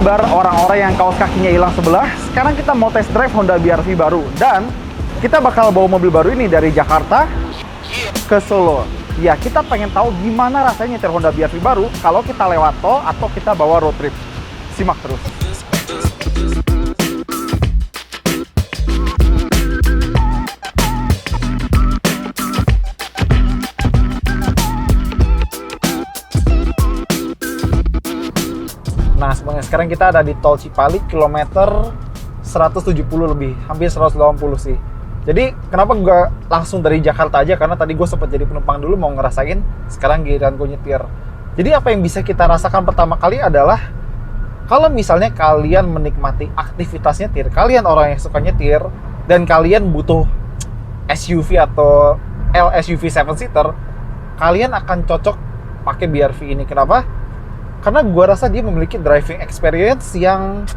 kabar orang-orang yang kaos kakinya hilang sebelah? Sekarang kita mau test drive Honda BR-V baru. Dan kita bakal bawa mobil baru ini dari Jakarta ke Solo. Ya, kita pengen tahu gimana rasanya nyetir Honda BR-V baru kalau kita lewat tol atau kita bawa road trip. Simak terus. Nah, sekarang kita ada di tol Cipali, kilometer 170 lebih, hampir 180 sih. Jadi, kenapa gue langsung dari Jakarta aja? Karena tadi gue sempat jadi penumpang dulu, mau ngerasain, sekarang giliran gue nyetir. Jadi, apa yang bisa kita rasakan pertama kali adalah, kalau misalnya kalian menikmati aktivitas nyetir, kalian orang yang suka nyetir, dan kalian butuh SUV atau LSUV 7-seater, kalian akan cocok pakai BR-V ini. Kenapa? Karena gue rasa dia memiliki driving experience yang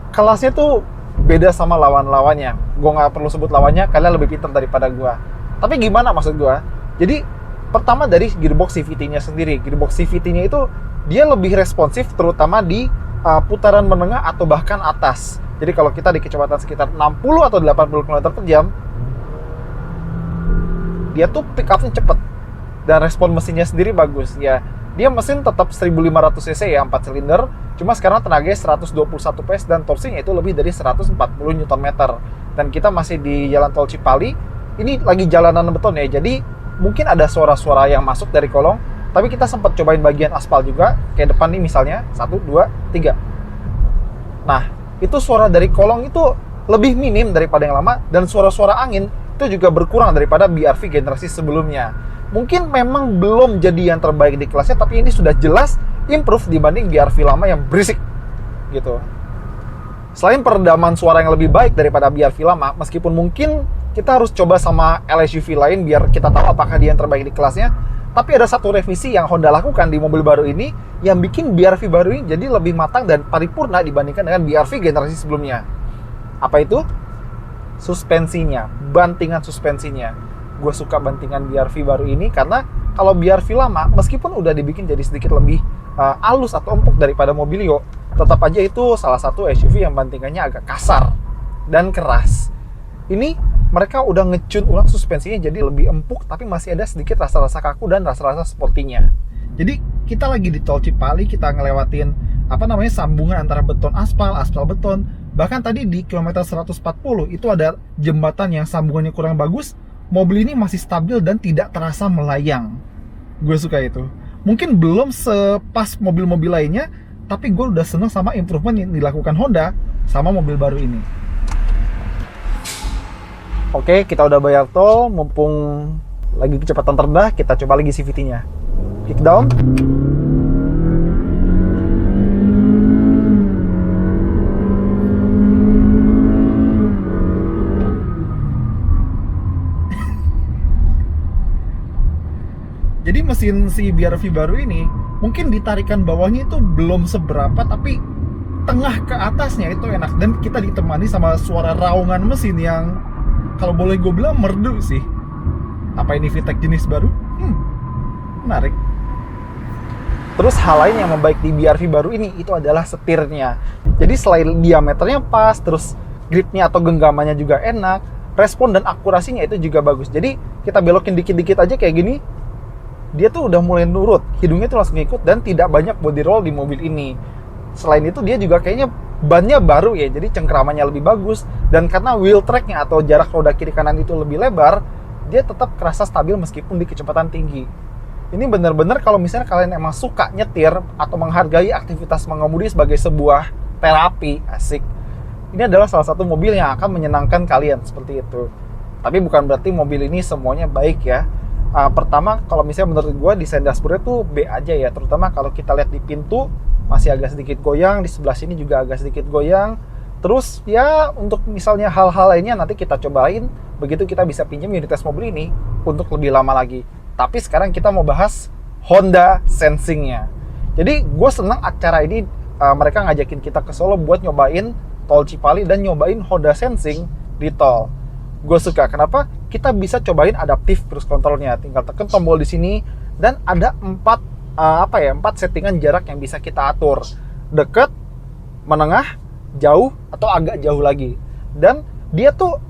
kelasnya tuh beda sama lawan-lawannya. Gue nggak perlu sebut lawannya, kalian lebih pintar daripada gue. Tapi gimana maksud gue? Jadi, pertama dari gearbox CVT-nya sendiri. Gearbox CVT-nya itu dia lebih responsif, terutama di putaran menengah atau bahkan atas. Jadi kalau kita di kecepatan sekitar 60 atau 80 km per jam, dia tuh pick up-nya cepet. Dan respon mesinnya sendiri bagus. Ya, dia mesin tetap 1500 cc ya, 4 silinder. Cuma sekarang tenaganya 121 PS dan torsinya itu lebih dari 140 Nm. Dan kita masih di jalan tol Cipali. Ini lagi jalanan beton ya, jadi mungkin ada suara-suara yang masuk dari kolong. Tapi kita sempat cobain bagian aspal juga. Kayak depan nih misalnya, 1, 2, 3. Nah, itu suara dari kolong itu lebih minim daripada yang lama. Dan suara-suara angin itu juga berkurang daripada BR-V generasi sebelumnya. Mungkin memang belum jadi yang terbaik di kelasnya, tapi ini sudah jelas improve dibanding BR-V lama yang berisik gitu. Selain peredaman suara yang lebih baik daripada BR-V lama, meskipun mungkin kita harus coba sama LSUV lain biar kita tahu apakah dia yang terbaik di kelasnya, tapi ada satu revisi yang Honda lakukan di mobil baru ini yang bikin BR-V baru ini jadi lebih matang dan paripurna dibandingkan dengan BR-V generasi sebelumnya. Apa itu? Suspensinya, bantingan suspensinya. Gue suka bantingan BR-V baru ini karena kalau BR-V lama, meskipun udah dibikin jadi sedikit lebih halus atau empuk daripada Mobilio, tetap aja itu salah satu SUV yang bantingannya agak kasar dan keras. Ini mereka udah ngecun ulang suspensinya jadi lebih empuk, tapi masih ada sedikit rasa-rasa kaku dan rasa-rasa sportinya. Jadi kita lagi di tol Cipali, kita ngelewatin sambungan antara beton aspal beton. Bahkan tadi di kilometer 140 itu ada jembatan yang sambungannya kurang bagus. Mobil ini masih stabil dan tidak terasa melayang. Gue suka itu. Mungkin belum sepas mobil-mobil lainnya, tapi gue udah seneng sama improvement yang dilakukan Honda sama mobil baru ini. Oke, kita udah bayar tol. Mumpung lagi kecepatan terendah, kita coba lagi CVT-nya. Kick down. Jadi mesin si BR-V baru ini mungkin ditarikan bawahnya itu belum seberapa, tapi tengah ke atasnya itu enak. Dan kita ditemani sama suara raungan mesin yang kalau boleh gue bilang merdu sih. Apa ini VTEC jenis baru? Menarik. Terus hal lain yang membaik di BR-V baru ini itu adalah setirnya. Jadi selain diameternya pas, terus gripnya atau genggamannya juga enak, respon dan akurasinya itu juga bagus. Jadi kita belokin dikit-dikit aja kayak gini, dia tuh udah mulai nurut, hidungnya tuh langsung ngikut dan tidak banyak body roll di mobil ini. Selain itu dia juga kayaknya bannya baru ya, jadi cengkeramannya lebih bagus. Dan karena wheel tracknya atau jarak roda kiri kanan itu lebih lebar, dia tetap kerasa stabil meskipun di kecepatan tinggi. Ini benar-benar kalau misalnya kalian emang suka nyetir atau menghargai aktivitas mengemudi sebagai sebuah terapi, asik. Ini adalah salah satu mobil yang akan menyenangkan kalian, seperti itu. Tapi bukan berarti mobil ini semuanya baik ya. Pertama, kalau misalnya menurut gue desain dashboardnya tuh B aja ya, terutama kalau kita lihat di pintu masih agak sedikit goyang, di sebelah sini juga agak sedikit goyang. Terus ya untuk misalnya hal-hal lainnya nanti kita cobain, begitu kita bisa pinjam unit tes mobil ini untuk lebih lama lagi. Tapi sekarang kita mau bahas Honda Sensing-nya. Jadi gue senang acara ini, mereka ngajakin kita ke Solo buat nyobain tol Cipali dan nyobain Honda Sensing di tol. Gue suka, kenapa? Kita bisa cobain adaptif cruise controlnya. Tinggal tekan tombol di sini dan ada 4 settingan jarak yang bisa kita atur. Deket, menengah, jauh, atau agak jauh lagi. Dan dia tuh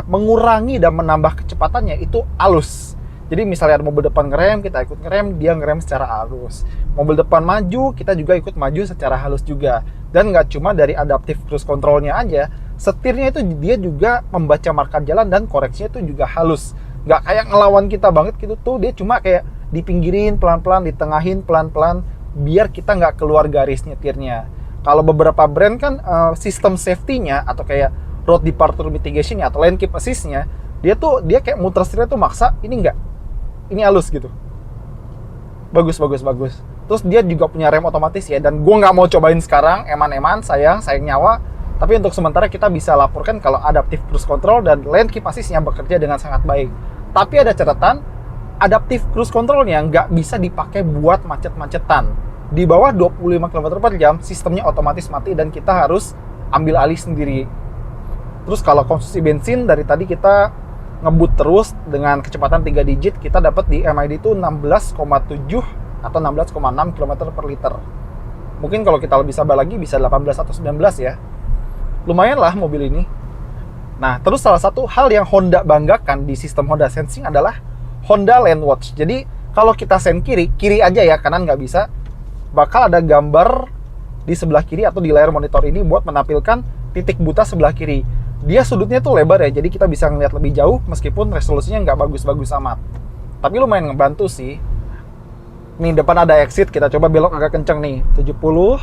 mengurangi dan menambah kecepatannya itu halus. Jadi misalnya ada mobil depan ngerem, kita ikut ngerem, dia ngerem secara halus. Mobil depan maju, kita juga ikut maju secara halus juga. Dan nggak cuma dari adaptive cruise control-nya aja, setirnya itu dia juga membaca marka jalan dan koreksinya itu juga halus. Nggak kayak ngelawan kita banget gitu tuh, dia cuma kayak dipinggirin pelan-pelan, ditengahin pelan-pelan, biar kita nggak keluar garis nyetirnya. Kalau beberapa brand kan sistem safety-nya atau kayak road departure mitigation-nya atau lane keep assist-nya, dia kayak muter setirnya tuh maksa, ini nggak. Ini halus gitu. Bagus. Terus dia juga punya rem otomatis ya, dan gue nggak mau cobain sekarang, eman-eman, sayang nyawa. Tapi untuk sementara kita bisa laporkan kalau adaptive cruise control dan lane keep assist-nya bekerja dengan sangat baik. Tapi ada catatan, adaptive cruise control-nya nggak bisa dipakai buat macet-macetan. Di bawah 25 km/jam, sistemnya otomatis mati dan kita harus ambil alih sendiri. Terus kalau konsumsi bensin, dari tadi kita ngebut terus dengan kecepatan 3 digit, kita dapat di MID itu 16,7 atau 16,6 km per liter. Mungkin kalau kita lebih sabar lagi bisa 18 atau 19 ya. Lumayan lah mobil ini. Nah, terus salah satu hal yang Honda banggakan di sistem Honda Sensing adalah Honda Lane Watch. Jadi kalau kita sen kiri aja ya, kanan nggak bisa, bakal ada gambar di sebelah kiri atau di layar monitor ini buat menampilkan titik buta sebelah kiri. Dia sudutnya tuh lebar ya, jadi kita bisa ngeliat lebih jauh meskipun resolusinya nggak bagus-bagus amat. Tapi lumayan ngebantu sih. Nih, depan ada exit, kita coba belok agak kenceng nih. 70,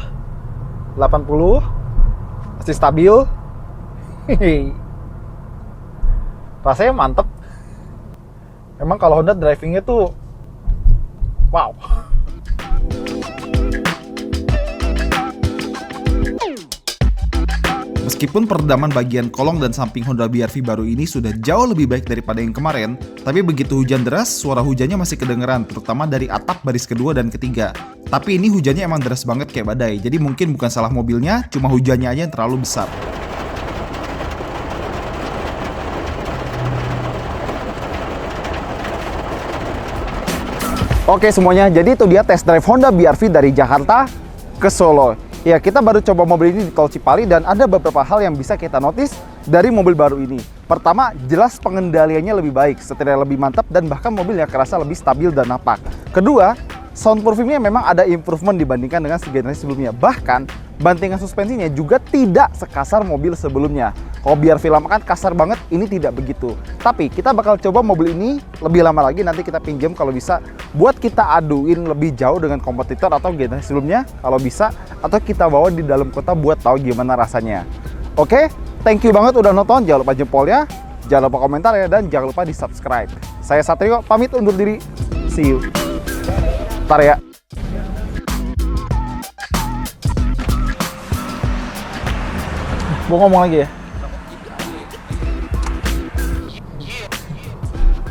80, masih stabil. Rasanya mantep. Emang kalau Honda drivingnya tuh wow. Meskipun peredaman bagian kolong dan samping Honda BR-V baru ini sudah jauh lebih baik daripada yang kemarin, tapi begitu hujan deras, suara hujannya masih kedengeran, terutama dari atap baris kedua dan ketiga. Tapi ini hujannya emang deras banget kayak badai, jadi mungkin bukan salah mobilnya, cuma hujannya aja yang terlalu besar. Oke semuanya, jadi itu dia test drive Honda BR-V dari Jakarta ke Solo. Ya, kita baru coba mobil ini di Tol Cipali dan ada beberapa hal yang bisa kita notice dari mobil baru ini. Pertama, jelas pengendaliannya lebih baik, setirnya lebih mantap dan bahkan mobilnya kerasa lebih stabil dan napak. Kedua, soundproofingnya memang ada improvement dibandingkan dengan generasi sebelumnya. Bahkan, bantingan suspensinya juga tidak sekasar mobil sebelumnya. Kalau BR-V lama kan kasar banget, ini tidak begitu. Tapi kita bakal coba mobil ini lebih lama lagi, nanti kita pinjam kalau bisa, buat kita aduin lebih jauh dengan kompetitor atau generasi sebelumnya kalau bisa, atau kita bawa di dalam kota buat tahu gimana rasanya. Oke, thank you banget udah nonton, jangan lupa jempolnya, jangan lupa komentar ya, dan jangan lupa di subscribe. Saya Satrio, pamit undur diri, see you. Ntar ya. Mau ngomong lagi ya?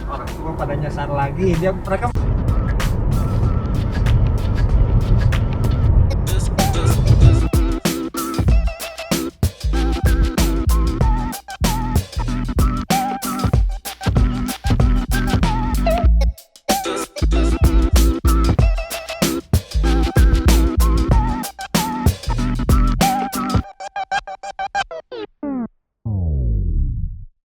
Orang tua pada nyasar lagi, mereka